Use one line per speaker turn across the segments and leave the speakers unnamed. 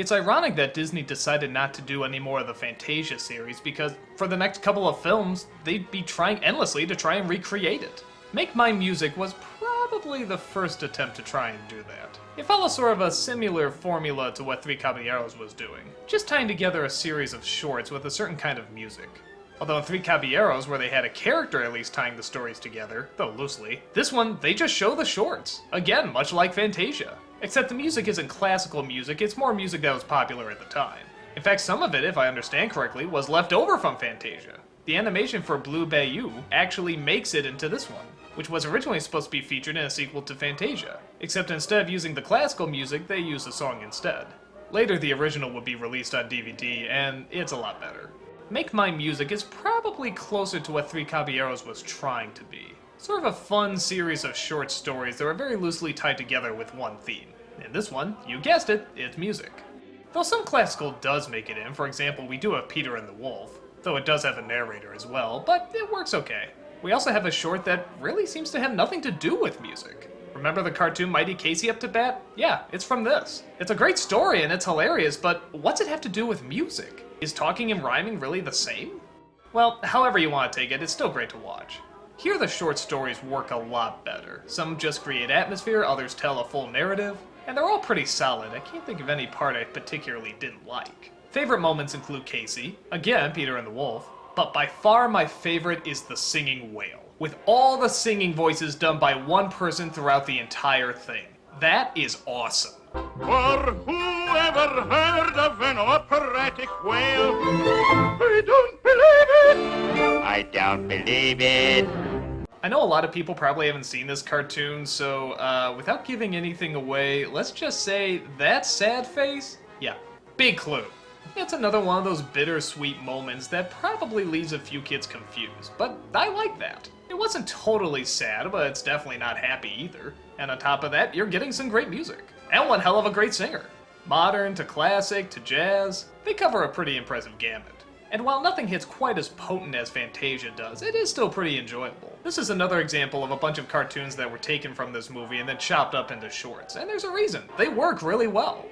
It's ironic that Disney decided not to do any more of the Fantasia series because for the next couple of films, they'd be trying endlessly to try and recreate it. Make My Music was probably the first attempt to try and do that. It follows sort of a similar formula to what Three Caballeros was doing, just tying together a series of shorts with a certain kind of music. Although in Three Caballeros, where they had a character at least tying the stories together, though loosely, this one, they just show the shorts. Again, much like Fantasia. Except the music isn't classical music, it's more music that was popular at the time. In fact, some of it, if I understand correctly, was left over from Fantasia. The animation for Blue Bayou actually makes it into this one, which was originally supposed to be featured in a sequel to Fantasia, except instead of using the classical music, they used a song instead. Later, the original would be released on DVD, and it's a lot better. Make My Music is probably closer to what Three Caballeros was trying to be. Sort of a fun series of short stories that are very loosely tied together with one theme. In this one, you guessed it, it's music. Though some classical does make it in, for example, we do have Peter and the Wolf, though it does have a narrator as well, but it works okay. We also have a short that really seems to have nothing to do with music. Remember the cartoon Mighty Casey Up to Bat? Yeah, it's from this. It's a great story and it's hilarious, but what's it have to do with music? Is talking and rhyming really the same? Well, however you want to take it, it's still great to watch. Here the short stories work a lot better. Some just create atmosphere, others tell a full narrative, and they're all pretty solid. I can't think of any part I particularly didn't like. Favorite moments include Casey, again Peter and the Wolf, but by far my favorite is the singing whale, with all the singing voices done by one person throughout the entire thing. That is awesome.
For whoever heard of an operatic whale? I don't believe it! I don't believe it!
I know a lot of people probably haven't seen this cartoon, so without giving anything away, let's just say that sad face? Yeah, big clue. It's another one of those bittersweet moments that probably leaves a few kids confused, but I like that. It wasn't totally sad, but it's definitely not happy either. And on top of that, you're getting some great music. And one hell of a great singer. Modern to classic to jazz, they cover a pretty impressive gamut. And while nothing hits quite as potent as Fantasia does, it is still pretty enjoyable. This is another example of a bunch of cartoons that were taken from this movie and then chopped up into shorts, and there's a reason. They work really well.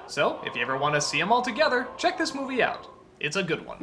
So, if you ever want to see them all together, check this movie out. It's a good one.